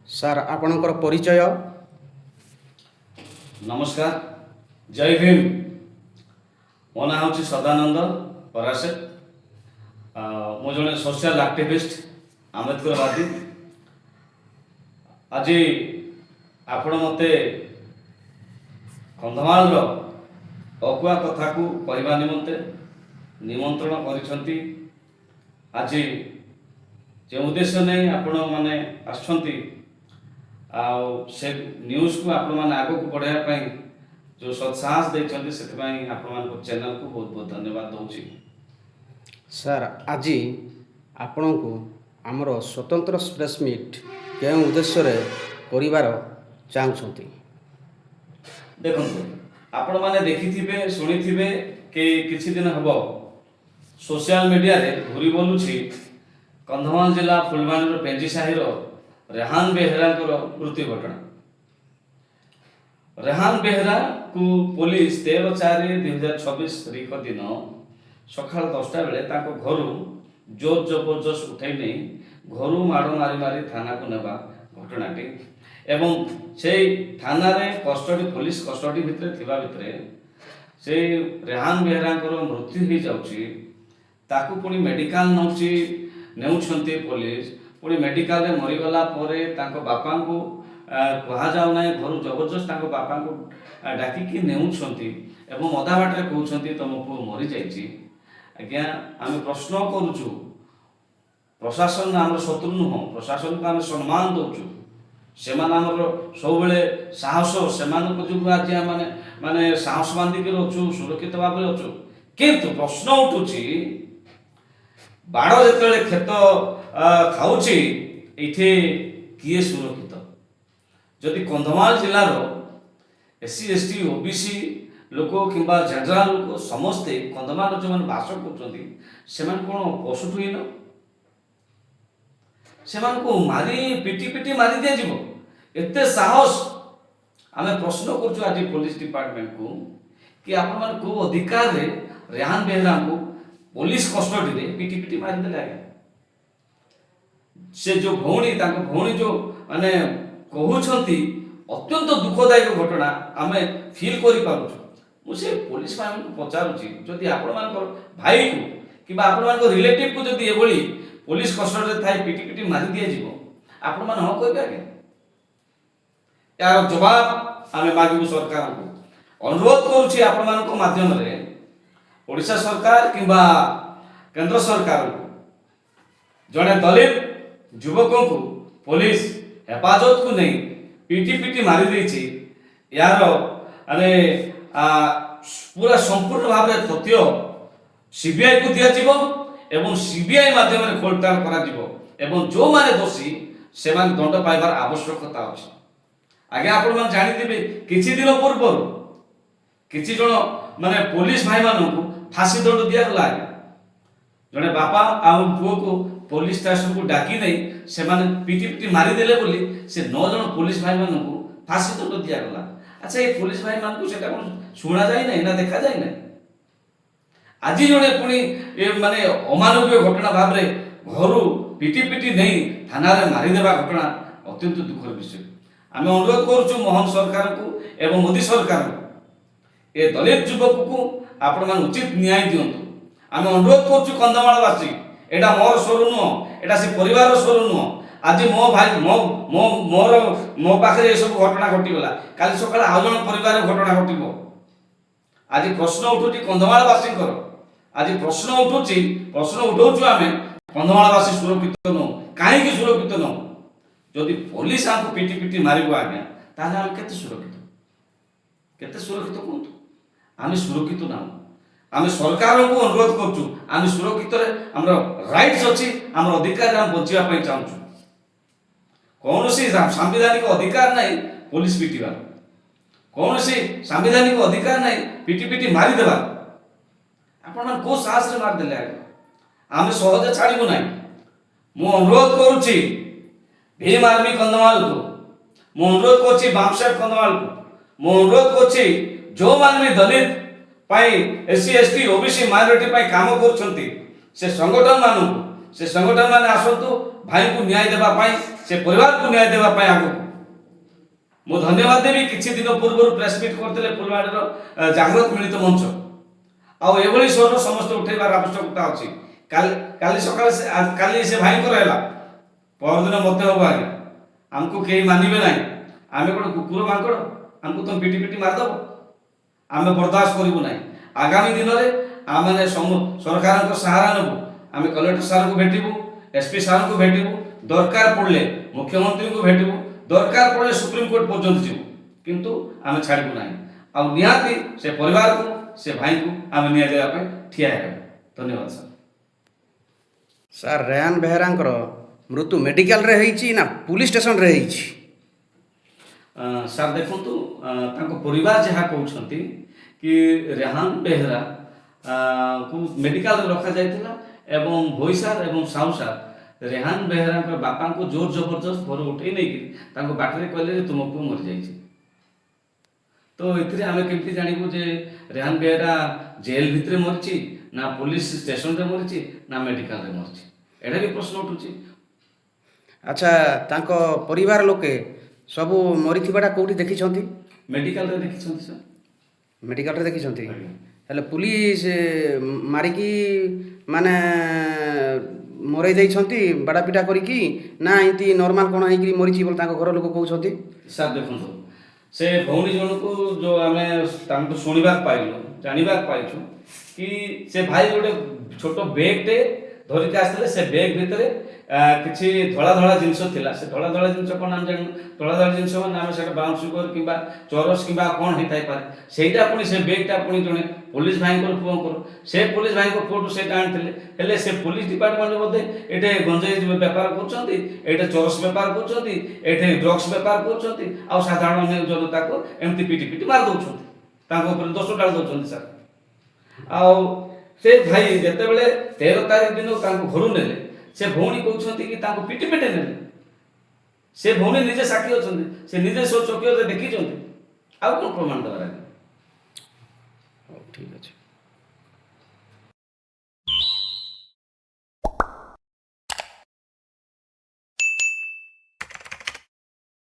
Sir ଆପଣଙ୍କର ପରିଚୟ? नमस्कार, जय भीम। मो ना हूँ सदानंद पराशे। मु जड़े सोशल एक्टिविस्ट आंबेडकरवादी। आज आपण मते कंधमाल अगुआ कथा को कहवा निमंते निमंत्रण करिसंती। आज जो उद्देश्य नहीं आपण माने आछंती से न्यूज को आपण माने आगो को बढ़ाया जो सत्साहस देते से आपण चैनल को बहुत बहुत धन्यवाद दूची। ସାର୍ ଆଜି ଆପଣଙ୍କୁ ଆମର ସ୍ୱତନ୍ତ୍ର ପ୍ରେସ୍ ମିଟ୍ କେଉଁ ଉଦ୍ଦେଶ୍ୟରେ କରିବାର ଚାହୁଁଛନ୍ତି? देखो आपण माने देखिथिबे सुनिथिबे कि किछि दिन हबो सोशल मीडिया रे घुरी बोलुछि कंधमाल जिला फुलबाणी रो पेंजी साहिर रेहान बेहरा मृत्यु घटना। रेहान बेहरा को पुलिस 13/4/2026 तारीख दिन सकाल 10टा बेले ताको घरु जोर जबरदस्त उठाई नहीं घरु माड़ मारी मारी थाना को नेबा घटनाटी एवं से थाना रे कस्टडी पुलिस कस्टडी भितरे थिबा भितरे से रेहान बेहरा मृत्यु हो जाउची। ताकू पुणी मेडिकल नौची नेउछंती पुलिस पुणी मेडिकल रे मरीगला परे ताको बापा को कहा जाऊ ना घर जबरदस्त ताको बापा को डाकिकी नेउछंती एवं अधा बाटे कहउछंती तुम पुओ मरी जाइछि। आज्ञा आम प्रश्न करूछु प्रशासन आम शत्रु नुह प्रशासन को आम सम्मान दउछु से सब साहस से जो आज माने माने साहस बांधिक अच्छु सुरक्षित भाव में अच्छु किंतु प्रश्न उठुची बाड़ जो क्षेत खाऊची ये किए सुरक्षित जदि कंधमाल जिलार एससी एसटी ओबीसी लोक कि जनरल लोक समस्ते कंधमाल जो मैंने बास कर कौन पशुठुहीन से मारी पिटी पिटी मारी दिया जीवो एते साहस आमे प्रश्न करछु आज पुलिस डिपार्टमेंट को कि आपण मन को अधिकार रे रेहान बेहरा को पुलिस कस्टडी रे पिटी पिटी मारी देले आगे से जो भौणी ताको भौणी जो माने कहउछंती अत्यंत दुखदायक घटना आमे फील करि पारुछु। मुझे पुलिस मान को पचारुछि जदि आपण मान भाई को कि आपण मान रिलेटिव को जदि एभली पुलिस कस्टडी रे थाई पिटी पिटी मारी दिया जीवो आपण मान हो कहबे आगे यार जवाब आमे मागिबु सरकार को अनुरोध करूछि आपण मान को माध्यम रे ओडिशा सरकार किबा केंद्र सरकार को जने दलित युवकों को पुलिस हेफाजत को नहीं पिटी पिटी मारी देछि यार अरे पूरा संपूर्ण भाव में तथ्य सीबीआई को दिया जीवो एवं सीबीआई माध्यम रे खोलताड़ करा जीवो एवं जो माने दोषी से मान दंड पाइबार आवश्यकता अछि। आगे आपण मान जानि दिबे किछि दिन पूर्व किछि जण माने पुलिस भाई मानन को फांसी दंड दिया गला। जने बापा आ पुओ को पुलिस स्टेशन को डाकी नहीं से माने पिटी पिटी मारी देले बोली से 9 जण पुलिस भाई मानन को फांसी दंड दिया गला। अच्छा ये पुलिस भाई मान को सेटा कोन सुना जाय नहीं ना देखा जाय नहीं आज जड़े पुणी माने अमानवीय घटना भाव रे घरु पिटी पिटी नहीं थाना रे मारी देबा घटना अत्यंत दुखर विषय। आम अनुरोध करूँ मोहन सरकार को एवं मोदी सरकार को ए दलित युवक को आपण मान उचित न्याय दिंतु। आम अनुरोध करूँ कंधमालवासी एटा मोर स्वर नुह एटा से परिवार स्वर नुह आज मो भाई मो मो मोर मो पाखे ये सब घटना घटीगला काली सकाळ आ जण परिवार घटना घटिबो। आज प्रश्न उठुची कंधमालवासी आज प्रश्न उठाऊँ आम कंधमालवासी सुरक्षित नु कहीं सुरक्षित नु जदि पुलिस हमको पिटी पिटी मारिबो आज्ञा ताले हम केते सुरक्षित कहतु आम सुरक्षित ना आम सरकार को अनुरोध करछु आम सुरक्षित रे हमर राइट्स अछि हमर अधिकार हम बचिया पई चाहछु। कौन सी संवैधानिक अधिकार नहीं पुलिस पिटिबा कौन सी संवैधानिक अधिकार नहीं पिटी पिटी मारी देबा आपण को साहस रे मार देले आमे सहज छाड़ीबु नाही। मु अनुरोध करूची भीम आर्मी कंधमाल को मु अनुरोध करूची बामसेट कंधमाल को मु अनुरोध करूची जो मानवी दलित पाई एससी एसटी ओबीसी माइनॉरिटी पाई काम करछंती से संगठन मानू ସେ ସଂଗଠନ ମାନେ ଆସନ୍ତୁ ଭାଇଙ୍କୁ ନ୍ୟାୟ ଦେବା ପାଇଁ ସେ ପରିବାରକୁ ନ୍ୟାୟ ଦେବା ପାଇଁ ଆଗକୁ ମୁଁ ଧନ୍ୟବାଦ ଦେବି। କିଛି ଦିନ ପୂର୍ବରୁ ପ୍ରେସ୍ ମିଟ୍ କରିଥିଲେ ଫୁଲବାଣୀର ଜାଗ୍ରତ ମିଳିତ ମଞ୍ଚ ଆଉ ଏଭଳି ସ୍ୱର ସମସ୍ତେ ଉଠେଇବାର ଆବଶ୍ୟକତା ଅଛି। କାଲି ସକାଳେ କାଲି ସେ ଭାଇଙ୍କର ହେଲା ପରଦିନ ମୋତେ ହବ ଆଜ୍ଞା ଆମକୁ କେହି ମାନିବେ ନାହିଁ। ଆମେ କ'ଣ କୁକୁର ମାଙ୍କଡ଼ ଆମକୁ ତ ପିଟି ପିଟି ମାରିଦେବ? ଆମେ ବରଦାସ୍ତ କରିବୁ ନାହିଁ। ଆଗାମୀ ଦିନରେ ଆମେ ସରକାରଙ୍କ ସାହାରା ନେବୁ। ଆମେ କଲେକ୍ଟର ସାର୍ଙ୍କୁ ଭେଟିବୁ, ଏସ୍ପି ସାର୍ଙ୍କୁ ଭେଟିବୁ, ଦରକାର ପଡ଼ିଲେ ମୁଖ୍ୟମନ୍ତ୍ରୀଙ୍କୁ ଭେଟିବୁ, ଦରକାର ପଡ଼ିଲେ ସୁପ୍ରିମକୋର୍ଟ ପର୍ଯ୍ୟନ୍ତ ଯିବୁ, କିନ୍ତୁ ଆମେ ଛାଡ଼ିବୁ ନାହିଁ। ଆଉ ନିହାତି ସେ ପରିବାରକୁ ସେ ଭାଇଙ୍କୁ ଆମେ ନ୍ୟାୟ ଦେବା ପାଇଁ ଠିଆ ହେବୁ। ଧନ୍ୟବାଦ ସାର୍। ସାର୍ ରେହାନ ବେହେରାଙ୍କର ମୃତ୍ୟୁ ମେଡ଼ିକାଲରେ ହେଇଛି ନା ପୁଲିସ୍ ଷ୍ଟେସନରେ ହେଇଛି? ସାର୍ ଦେଖନ୍ତୁ ତାଙ୍କ ପରିବାର ଯାହା କହୁଛନ୍ତି କି ରେହାନ ବେହେରା କୁ ମେଡ଼ିକାଲରେ ରଖାଯାଇଥିଲା ଏବଂ ଭୋଇ ସାର୍ ଏବଂ ସାହୁ ସାର୍ ରେହାନ ବେହେରାଙ୍କ ବାପାଙ୍କୁ ଜୋର ଜବରଦସ୍ତ ଘରୁ ଉଠେଇ ନେଇକି ତାଙ୍କ ବାଟରେ କହିଲେ ଯେ ତୁମ ପୁଅ ମରିଯାଇଛି। ତ ଏଥିରେ ଆମେ କେମିତି ଜାଣିବୁ ଯେ ରେହାନ ବେହେରା ଜେଲ୍ ଭିତରେ ମରିଛି ନା ପୁଲିସ୍ ଷ୍ଟେସନରେ ମରିଛି ନା ମେଡ଼ିକାଲରେ ମରିଛି? ଏଇଟା ବି ପ୍ରଶ୍ନ ଉଠୁଛି। ଆଚ୍ଛା, ତାଙ୍କ ପରିବାର ଲୋକେ ସବୁ ମରିଥିବାଟା କେଉଁଠି ଦେଖିଛନ୍ତି? ମେଡ଼ିକାଲରେ ଦେଖିଛନ୍ତି ସାର୍। ମେଡ଼ିକାଲରେ ଦେଖିଛନ୍ତି। ଆଜ୍ଞା। ହେଲେ ପୁଲିସ୍ ମାରିକି ମାନେ ମରେଇ ଦେଇଛନ୍ତି ବାଡ଼ାପିଟା କରିକି ନା ଏମିତି ନର୍ମାଲ କ'ଣ ହେଇକି ମରିଛି ବୋଲି ତାଙ୍କ ଘର ଲୋକ କହୁଛନ୍ତି? ସାର୍ ଦେଖନ୍ତୁ ସେ ଭଉଣୀ ଜଣକୁ ଯେଉଁ ଆମେ ତାଙ୍କୁ ଶୁଣିବାକୁ ପାଇଲୁ ଜାଣିବାକୁ ପାଇଛୁ କି ସେ ଭାଇ ଗୋଟେ ଛୋଟ ବେଗ୍ଟେ ଧରିକି ଆସିଥିଲେ। ସେ ବେଗ୍ ଭିତରେ କିଛି ଧଳା ଧଳା ଜିନିଷ ଥିଲା। ସେ ଧଳା ଧଳା ଜିନିଷ କ'ଣ ଆମେ ଜାଣିନୁ। ଧଳା ଧଳା ଜିନିଷ ମାନେ ଆମେ ସେଇଟା ବ୍ରାଉନ୍ ସୁଗର କିମ୍ବା ଚରସ କିମ୍ବା କ'ଣ ହେଇଥାଇପାରେ। ସେଇଟା ପୁଣି ସେ ବେଗ୍ଟା ପୁଣି ଜଣେ ପୋଲିସ ଭାଇଙ୍କର ପୁଅଙ୍କର ସେ ପୋଲିସ ଭାଇଙ୍କ ପୁଅଠୁ ସେଇଟା ଆଣିଥିଲେ। ହେଲେ ସେ ପୋଲିସ ଡିପାର୍ଟମେଣ୍ଟ ବୋଧେ ଏଠି ଗଞ୍ଜେଇ ବେପାର କରୁଛନ୍ତି, ଏଠି ଚରସ ବେପାର କରୁଛନ୍ତି, ଏଠି ଡ୍ରଗ୍ସ ବେପାର କରୁଛନ୍ତି ଆଉ ସାଧାରଣ ଜନତାକୁ ଏମିତି ପିଟି ପିଟି ମାରି ଦେଉଛନ୍ତି, ତାଙ୍କ ଉପରେ ଦୋଷ ଢାଳି ଦେଉଛନ୍ତି ସାର୍। ଆଉ ସେ ଭାଇ ଯେତେବେଳେ 13 ତାରିଖ ଦିନ ତାଙ୍କୁ ଘରୁ ନେଲେ ସେ ଭଉଣୀ କହୁଛନ୍ତି କି ତାଙ୍କୁ ପିଟି ପିଟି ନେଲେ। ସେ ଭଉଣୀ ନିଜେ ସାକ୍ଷୀ ଅଛନ୍ତି, ସେ ନିଜେ ଚକ୍ଷୁରେ ଦେଖିଛନ୍ତି। ଆଉ କ'ଣ ପ୍ରମାଣ ଦେବାର? ହଉ ଠିକ୍ ଅଛି।